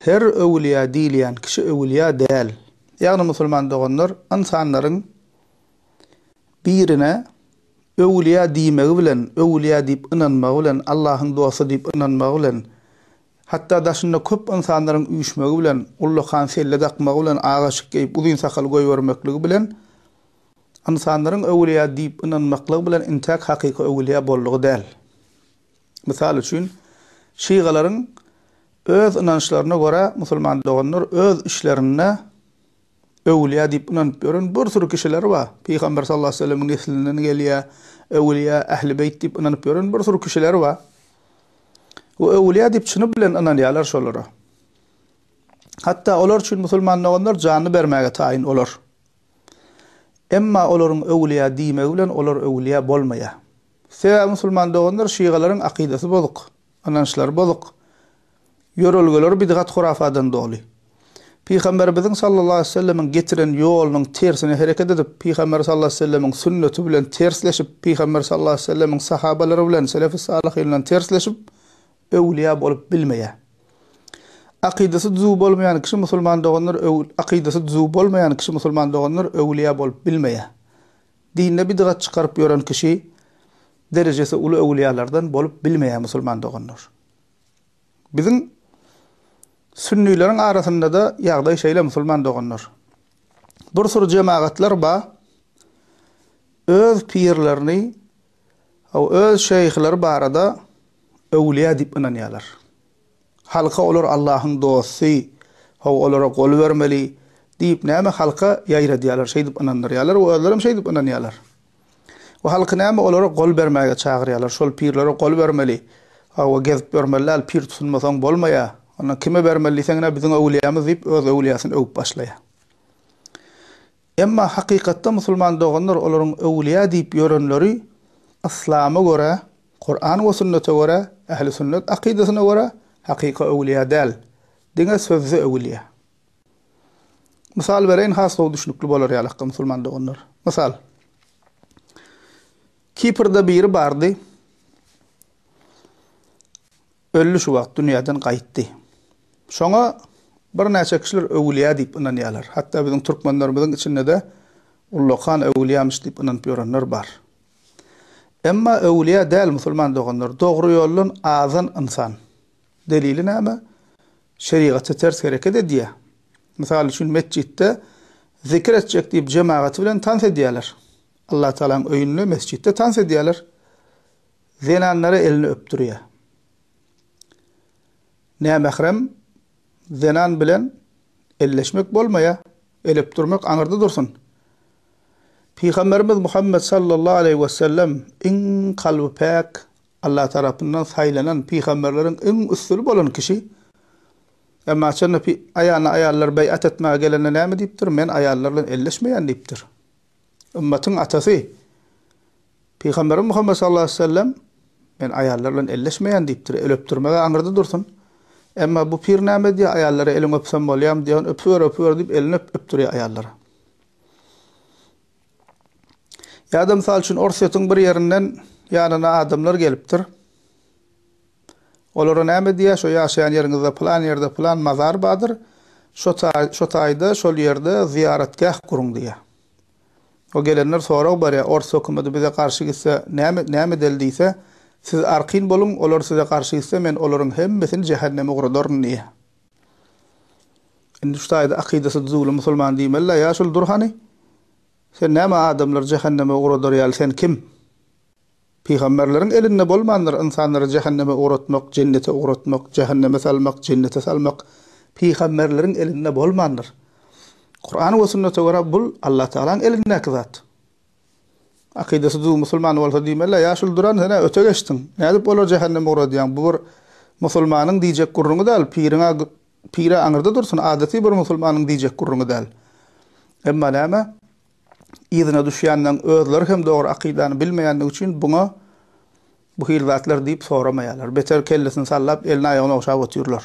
her öwliýa diýilýän kişi öwliýa däl. Ýagny musulman doganlar insanlaryň birine öwliýa diýmegi bilen, öwliýa diýip inanmagy bilen, Allahyň dosty diýip inanmagy bilen, hatta daşynda köp insanlaryň üýüşmegi bilen, ullakan selle dakmagy bilen, agaşyk geýip uzun sakal goýbermekligi bilen insanlaryň öwliýa diýip inanmakligi bilen intak hakyky öwliýa bollugy däl. Misal üçin şiýgalaryň öz inançlaryna göre musulman doganlar öz işlerine öwliýa diýip inanyp ýören bir sürü kişiler bar. Peýgamber sallallahu aleyhi ve sellem'in neslinden gelýär, öwliýa, ähli beyt diýip inanyp ýören bir sürü kişiler bar. O öwliýa diýip çyny bilen inanýarlar şolara. Hatta olar üçin musulman doganlar jany bermäge taýin olar. Emma olaryň öwliýa diýmegi bilen olar öwliýa bolmaýar. Sebäbi musulman doganlar şiýgalaryň akydasy bozuk, inançlary bozuk. Ýörelgeler bidgat hurafadan doly. Peýgamberimiz sallallahu aleyhi ve sellem'in getiren ýolunyň tersine hereket edip, Peýgamber sallallahu aleyhi ve sellem'in sünneti bilen tersleşip, Peýgamber sallallahu aleyhi ve sellem'in sahabalary bilen selef-i salihin bilen tersleşip öwliýa bolup bilmeýär. Akydasy düzgün bolmaýan kişi musulman doganlar akydasy düzgün bolmaýan kişi musulman doganlar öwliýa bolup bilmeýär. Dinde bidgat çykaryp ýören kişi derejesi uly öwliýalardan bolup bilmeýär musulman doganlar. Bizim sünnilerin arasında da ýagdaý şeýle musulman doganlar. Bir sürü jemaatlar bar, öz pirlerini, öz şeýhleri barada öwliýa diýip inanýarlar. Halka olar Allahyň dosty, olara gol bermeli diýip näme halka ýaýra diýerler, şeý diýip inanýarlar, we özlerim şeý diýip inanýarlar. We halka näme olara gol bermäge çagyrýarlar, şol pirlere gol bermeli, gezip bermeli, pir tutunmasaň bolmaýar. Ona kime bermeliseňne biziň öwliýamyz diýip öz öwliýasyny öwüp başlaýar. Emma hakykatda musulman doganlar olaryň öwliýa diýip ýörenleri İslam'a göre, Kur'an we sünnete göre, ähli sünnet akydasyna göre hakyky öwliýa däl. Diňe sözlü öwliýa. Misal bereýin has düşünükli bolar ýalakda musulman doganlar. Misal Kipr'da biri bardy. Öllü şu wagt dünýäden gaýtdy. Şoňa bir näçe kişiler öwliýa diýip inanýarlar. Hatda biziň türkmenlerimiziň içinde de ullakan öwliýamyş diýip inanyp ýörenler bar. Emma öwliýa däl musulman doganlar, dogry ýoldan azan insan. Delili näme? Şeriaty ters hereket edýär. Misal üçin mesjitde zikir etjek diýip jemaat bilen tans edýärler. Allah Taala'nın öýünde mesjitde tans edýärler. Zenanlary elini öpdürýär. Näme mahrem zenan bilen elleşmek bolmaýar, elip durmak aňyrda dursun. Peýgamberimiz Muhammed sallallahu aleyhi ve sellem in kalby pak Allah tarapyndan saýlanan peýgamberleriň iň üstüli bolan kişi. Emma çenle ayallar beýat etmäge gelende näme diýipdir? Men ayallar bilen elleşmeýän diýipdir. Ümmetin atasy Peýgamberimiz Muhammed sallallahu aleyhi ve sellem men ayallar bilen elleşmeýän diýipdir. Elip durmaga aňyrda dursun. Emma bu pir näme diýär? Ayallara elini öpsem bolýam diýen öpür diýip elini öpdürýär ayallara. Ýa-da misal üçin orsatyň bir ýerinden ýanyna adamlar gelipdir. Olara näme diýär? Şo ýaşaýan ýeriňizde plan ýerde plan mazar bardyr. Şo taýda şol ýerde ziyaretgah gurun diýär. O gelenler sonra barýar orsa hökümeti bize garşy gitse näme deldiýse siz arqyn bolun, olar size garşy gitse men olaryň hemmesini jehanneme uğradyryn diýär. Indi şu taýda akydasy düzgün musulman diýmeler ýa şol durhany. Sen näme adamlar jehanneme uğradyrýar, sen kim? Peýgamberleriň elinde bolmandyr insanlary jehanneme uğratmak, jennete uğratmak, jehanneme salmak, jennete salmak. Peýgamberleriň elinde bolmandyr. Kur'an we sünnete göre bul Allah Taala'nın elindäki zat. Akydasy düzgün musulman bolsa diýmeler ýa şol duran sen öte geçdiň. Näde bolar jehanneme uğradýan? Bu bir musulmanyň diýjek gurruny däl, pire aňyrda dursun, adaty bir musulmanyň diýjek gurruny däl. Emma näme? İzine düşýänden özleri hem dogry akydany bilmeýänligi üçin buňa bu hil zatlar diýip soramaýarlar. Beter kellesini sallap elini aýagyna oşap otyrlar.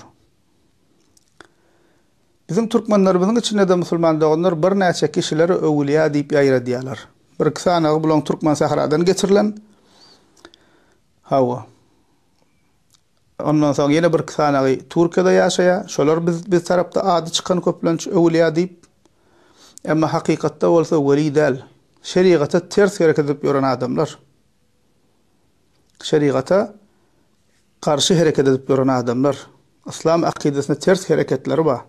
Bizim türkmenlerimiziň içinde de musulman doganlar bir näçe kişileri öwliýa diýip ýaýra diýerler. Bir kısanağı bulan Türkmen sahradan geçirilen hava. Ondan soň ýene bir kisanagy Türkiýede ýaşaýar. Şolar biz tarapda ady çykan köplenç öwliýa diýip, emma hakykatda bolsa weli däl. Şeriata ters hereket edip ýören adamlar. Şeriata karşı hareket edip ýören adamlar. İslam akidesine ters hareketleri var.